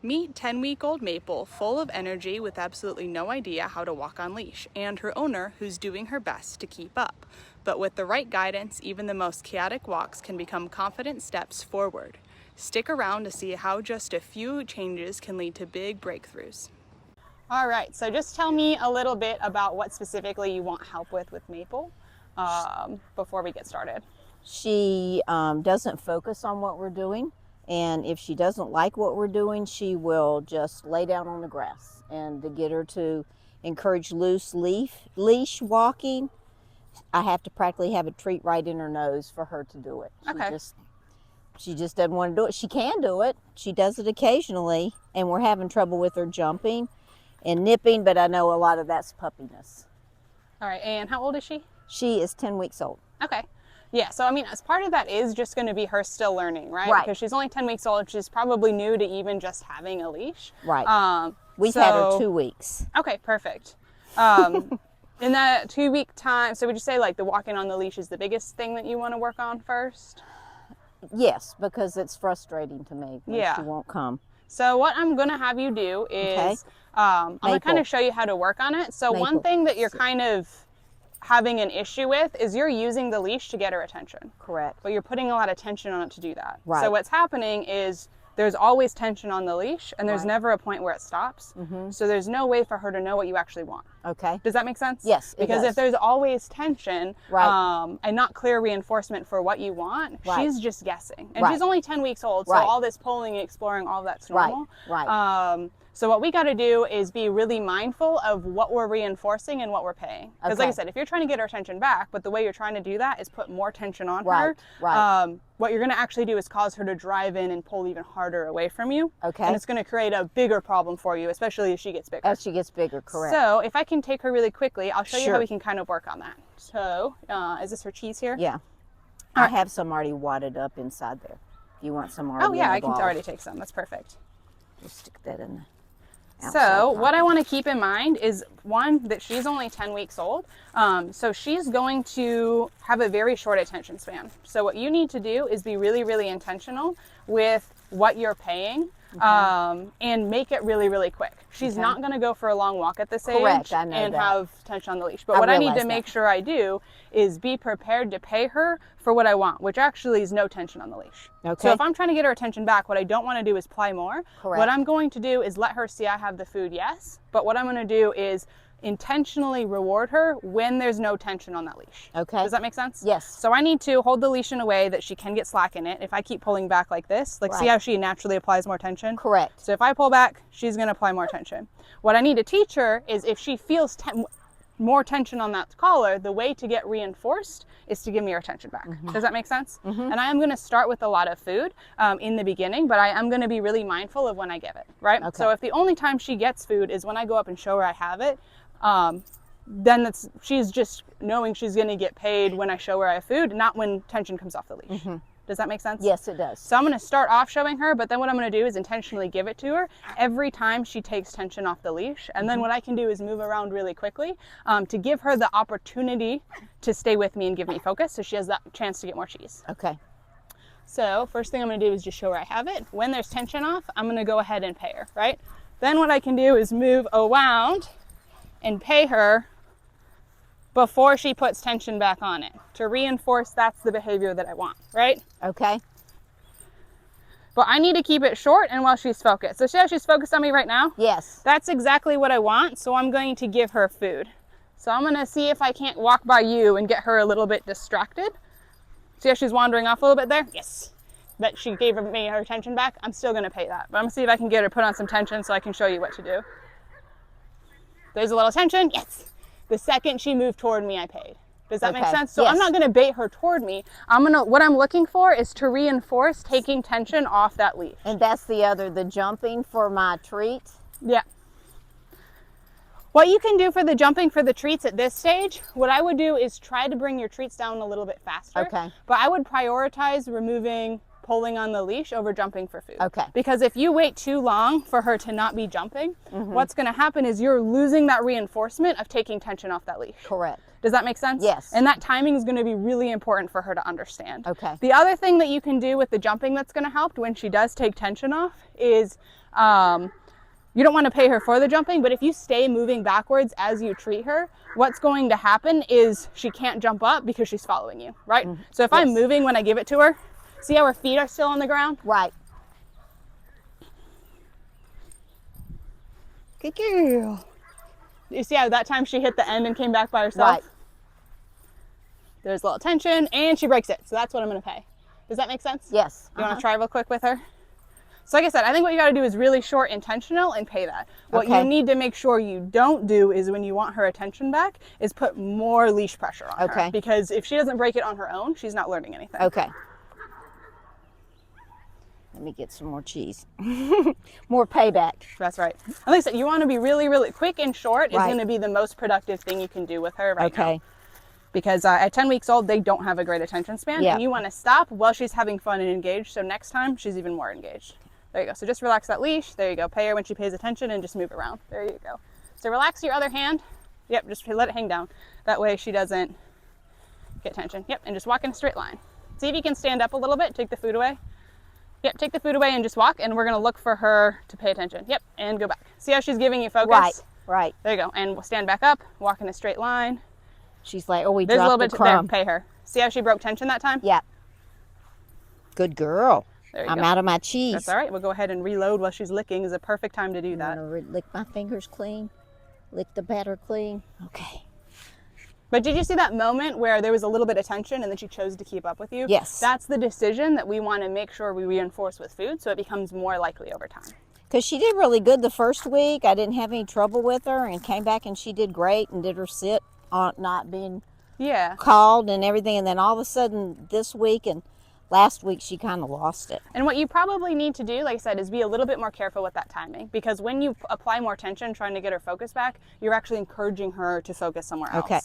Meet 10-week-old Maple, full of energy with absolutely no idea how to walk on leash, and her owner who's doing her best to keep up. But with the right guidance, even the most chaotic walks can become confident steps forward. Stick around to see how just a few changes can lead to big breakthroughs. All right, so just tell me a little bit about what specifically you want help with Maple before we get started. She doesn't focus on what we're doing. And if she doesn't like what we're doing, she will just lay down on the grass. And to get her to encourage loose leash walking, I have to practically have a treat right in her nose for her to do it. Okay. She just doesn't want to do it. She can do it. She does it occasionally, and we're having trouble with her jumping and nipping, but I know a lot of that's puppiness. All right, and how old is she? She is 10 weeks old. Okay. Yeah, so I mean, as part of that is just going to be her still learning, right? Right. Because she's only 10 weeks old. She's probably new to even just having a leash. Right. We've had her 2 weeks. Okay, perfect. In that 2-week time, so would you say like the walking on the leash is the biggest thing that you want to work on first? Yes, because it's frustrating to me when Yeah. she won't come. So what I'm going to have you do is, I'm going to kind of show you how to work on it. So one thing that you're kind of having an issue with is you're using the leash to get her attention. Correct. But you're putting a lot of tension on it to do that. Right. So what's happening is there's always tension on the leash and there's Right. never a point where it stops. Mm-hmm. So there's no way for her to know what you actually want. Okay. Does that make sense? Yes, it Because does. if there's always tension Right. and not clear reinforcement for what you want, Right. she's just guessing. And Right. she's only 10 weeks old, so Right. all this pulling, exploring, all that's Right. normal. Right. So what we got to do is be really mindful of what we're reinforcing and what we're paying. Because like I Okay. said, if you're trying to get her attention back, but the way you're trying to do that is put more tension on her, Right. Right. what you're going to actually do is cause her to drive in and pull even harder away from you. Okay. And it's going to create a bigger problem for you, especially as she gets bigger. As she gets bigger, correct. So if I can take her really quickly, I'll show you Sure. how we can kind of work on that. So is this her cheese here? Yeah. I have some already wadded up inside there. You want some already? Oh yeah, in the I can ball. already take some. That's perfect. Just stick that in the So outside what I pocket. want to keep in mind is, one, that she's only 10 weeks old. So she's going to have a very short attention span. So what you need to do is be really, really intentional with what you're paying. And make it really, really quick. She's not going to go for a long walk at this Correct, age I know and that. have tension on the leash. But I what I need to realize make that. sure I do is be prepared to pay her for what I want, which actually is no tension on the leash. Okay. So if I'm trying to get her attention back, what I don't want to do is ply more. Correct. What I'm going to do is let her see I have the food, yes. But what I'm going to do is intentionally reward her when there's no tension on that leash. Okay. Does that make sense? Yes. So I need to hold the leash in a way that she can get slack in it. If I keep pulling back like this, like see Right. how she naturally applies more tension? Correct. So if I pull back, she's going to apply more tension. What I need to teach her is if she feels more tension on that collar, the way to get reinforced is to give me her attention back. Does that make sense? And I am going to start with a lot of food in the beginning, but I am going to be really mindful of when I give it, right? Okay. So if the only time she gets food is when I go up and show her I have it, then she's just knowing she's going to get paid when I show her I have food, not when tension comes off the leash. Does that make sense? Yes, it does. So I'm going to start off showing her, but then what I'm going to do is intentionally give it to her every time she takes tension off the leash. And then what I can do is move around really quickly to give her the opportunity to stay with me and give me focus, so she has that chance to get more cheese. Okay. So first thing I'm going to do is just show her I have it. When there's tension off, I'm going to go ahead and pay her, right? Then what I can do is move around and pay her before she puts tension back on it to reinforce that's the behavior that I want, right? Okay. But I need to keep it short and while she's focused. So see how she's focused on me right now? Yes. That's exactly what I want, so I'm going to give her food. So I'm going to see if I can't walk by you and get her a little bit distracted. See how she's wandering off a little bit there? Yes. But she gave me her attention back. I'm still going to pay that. But I'm going to see if I can get her put on some tension so I can show you what to do. There's a little tension. Yes. The second she moved toward me, I paid. Does that make Okay. sense? So Yes. I'm not going to bait her toward me. What I'm looking for is to reinforce taking tension off that leash. And that's the jumping for my treat. Yeah. What you can do for the jumping for the treats at this stage, what I would do is try to bring your treats down a little bit faster. Okay. But I would prioritize removing pulling on the leash over jumping for food. Okay. Because if you wait too long for her to not be jumping, what's going to happen is you're losing that reinforcement of taking tension off that leash. Correct. Does that make sense? Yes. And that timing is going to be really important for her to understand. Okay. The other thing that you can do with the jumping that's going to help when she does take tension off is You don't want to pay her for the jumping, but if you stay moving backwards as you treat her, what's going to happen is she can't jump up because she's following you, right? So if I'm moving when I give it to her, see how her feet are still on the ground? Right. Good girl. You see how that time she hit the end and came back by herself? Right. There's a little tension, and she breaks it. So that's what I'm going to pay. Does that make sense? Yes. You want to try real quick with her? So like I said, I think what you got to do is really short, intentional, and pay that. What you need to make sure you don't do is when you want her attention back is put more leash pressure on her. Because if she doesn't break it on her own, she's not learning anything. Okay. Let me get some more cheese. More payback. That's right. And like I said, you want to be really, really quick and short is going to be the most productive thing you can do with her right now. Because at 10 weeks old, they don't have a great attention span. And you want to stop while she's having fun and engaged. So next time, she's even more engaged. There you go. So just relax that leash. There you go. Pay her when she pays attention and just move around. There you go. So relax your other hand. Yep, just let it hang down. That way she doesn't get tension. Yep, and just walk in a straight line. See if you can stand up a little bit. Take the food away. Yep, take the food away and just walk. And we're going to look for her to pay attention. Yep, and go back. See how she's giving you focus? Right, right. There you go. And we'll stand back up. Walk in a straight line. She's like, oh, we There's dropped a little bit the crumb. there. Pay her. See how she broke tension that time? Yeah. Good girl. I'm out of my cheese. That's all right. We'll go ahead and reload while she's licking. Is a perfect time to do that. I'm gonna lick my fingers clean. Lick the batter clean. Okay. But did you see that moment where there was a little bit of tension and then she chose to keep up with you? Yes. That's the decision that we want to make sure we reinforce with food so it becomes more likely over time. Because she did really good the first week. I didn't have any trouble with her and came back and she did great and did her sit on not being called and everything. And then all of a sudden this week and last week she kind of lost it. And what you probably need to do, like I said, is be a little bit more careful with that timing. Because when you apply more tension trying to get her focus back, you're actually encouraging her to focus somewhere else. Okay.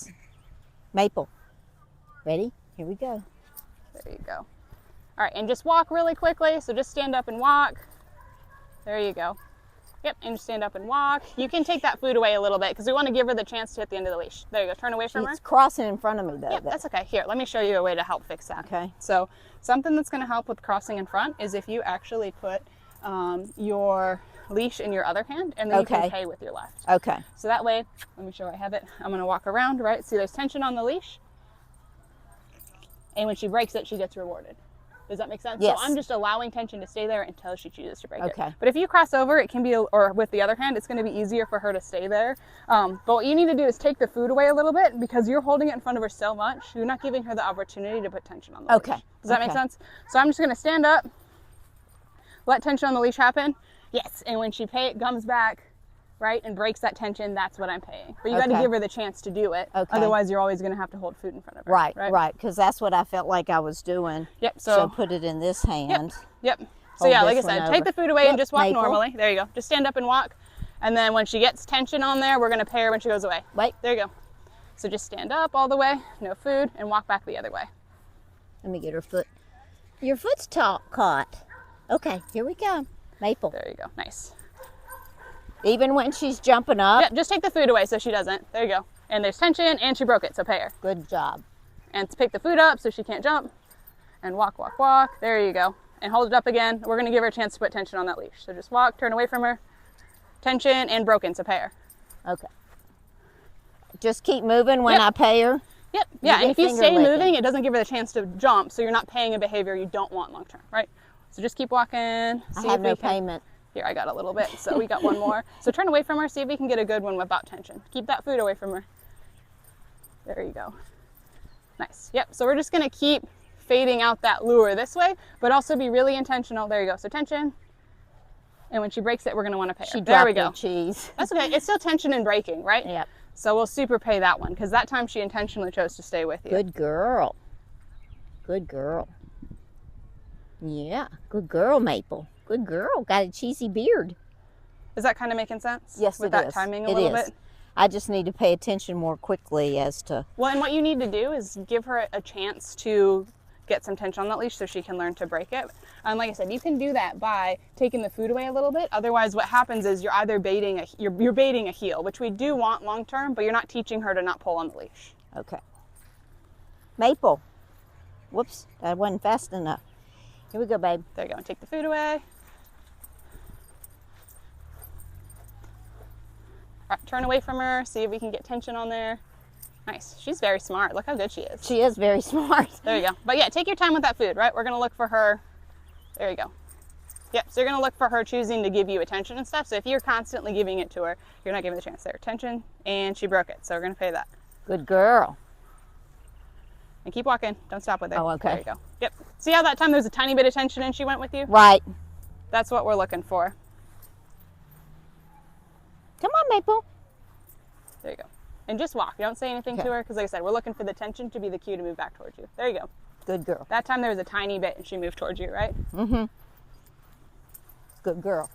Maple. Ready? Here we go. There you go. All right, and just walk really quickly. So just stand up and walk. There you go. Yep, and just stand up and walk. You can take that food away a little bit because we want to give her the chance to hit the end of the leash. There you go. Turn away from her. She's crossing in front of me though. Yep, that's okay. Here, let me show you a way to help fix that. Okay. So something that's going to help with crossing in front is if you actually put your leash in your other hand and then you can pay with your left. Okay. So that way, let me show I have it. I'm going to walk around, right? See, there's tension on the leash. And when she breaks it, she gets rewarded. Does that make sense? Yes. So I'm just allowing tension to stay there until she chooses to break it. Okay. But if you cross over, it can be, or with the other hand, it's going to be easier for her to stay there. But what you need to do is take the food away a little bit because you're holding it in front of her so much. You're not giving her the opportunity to put tension on the leash. Does that make sense? So I'm just going to stand up, let tension on the leash happen. Yes. And when she comes back, right, and breaks that tension, that's what I'm paying. But you got to give her the chance to do it. Otherwise, you're always going to have to hold food in front of her. Right, because that's what I felt like I was doing. Yep. So put it in this hand. Yep. So yeah, like I said, take the food away and just walk normally. There you go. Just stand up and walk. And then when she gets tension on there, we're going to pay her when she goes away. Wait. There you go. So just stand up all the way, no food, and walk back the other way. Let me get her foot. Your foot's caught. Okay, here we go. Maple. There you go. Nice. Even when she's jumping up? Yeah, just take the food away so she doesn't. There you go. And there's tension, and she broke it, so pay her. Good job. And pick the food up so she can't jump. And walk, walk, walk. There you go. And hold it up again. We're going to give her a chance to put tension on that leash. So just walk, turn away from her. Tension and broken, so pay her. Okay. Just keep moving when I pay her? Yep. Yeah, and if you stay moving, it doesn't give her the chance to jump, so you're not paying a behavior you don't want long term, right? So just keep walking. I have no payment. Here, I got a little bit, so we got one more. So turn away from her, see if we can get a good one without tension. Keep that food away from her. There you go. Nice. Yep, so we're just going to keep fading out that lure this way, but also be really intentional. There you go. So tension. And when she breaks it, we're going to want to pay her. There we go. Cheese. That's okay. It's still tension and breaking, right? Yep. So we'll super pay that one because that time she intentionally chose to stay with you. Good girl. Good girl. Yeah, good girl, Maple. Good girl. Got a cheesy beard. Is that kind of making sense? Yes, with that timing a little bit? I just need to pay attention more quickly as to... Well, and what you need to do is give her a chance to get some tension on that leash so she can learn to break it. Like I said, you can do that by taking the food away a little bit. Otherwise, what happens is you're either baiting you're baiting a heel, which we do want long term, but you're not teaching her to not pull on the leash. Okay. Maple. Whoops, that wasn't fast enough. Here we go, babe. There you go. And take the food away. All right, turn away from her, see if we can get tension on there. Nice. She's very smart. Look how good she is. She is very smart. There you go. But yeah, take your time with that food, right? We're going to look for her. There you go. Yep, so you're going to look for her choosing to give you attention and stuff. So if you're constantly giving it to her, you're not giving the chance there. Attention, and she broke it. So we're going to pay that. Good girl. And keep walking. Don't stop with it. Oh, okay. There you go. Yep. See how that time there was a tiny bit of tension and she went with you? Right. That's what we're looking for. Come on, Maple. There you go. And just walk. Don't say anything to her because, like I said, we're looking for the tension to be the cue to move back towards you. There you go. Good girl. That time there was a tiny bit and she moved towards you, right? Mm-hmm. Good girl.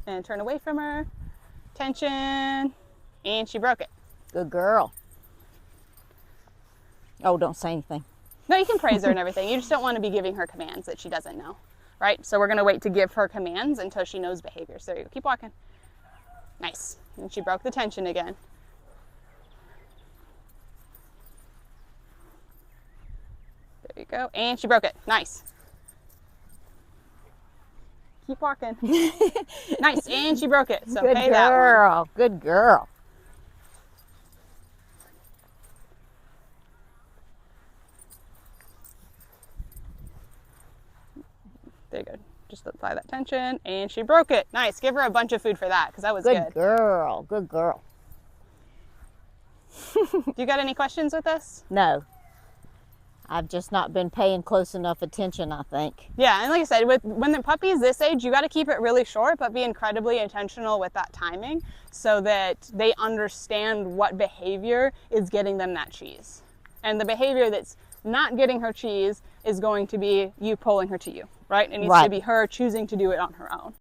And turn away from her. Tension. And she broke it. Good girl. Oh, don't say anything. No, you can praise her and everything. You just don't want to be giving her commands that she doesn't know, right? So we're going to wait to give her commands until she knows behaviors. There you go. Keep walking. Nice. And she broke the tension again. There you go. And she broke it. Nice. Keep walking. Nice. And she broke it. So Good pay that one. girl. Good girl. There you go. Just apply that tension. And she broke it. Nice. Give her a bunch of food for that because that was good. Good girl. Good girl. Do you got any questions with this? No. I've just not been paying close enough attention, I think. Yeah, and like I said, when the puppy's this age, you got to keep it really short, but be incredibly intentional with that timing so that they understand what behavior is getting them that cheese. And the behavior that's not getting her cheese is going to be you pulling her to you, right? It needs to be her choosing to do it on her own.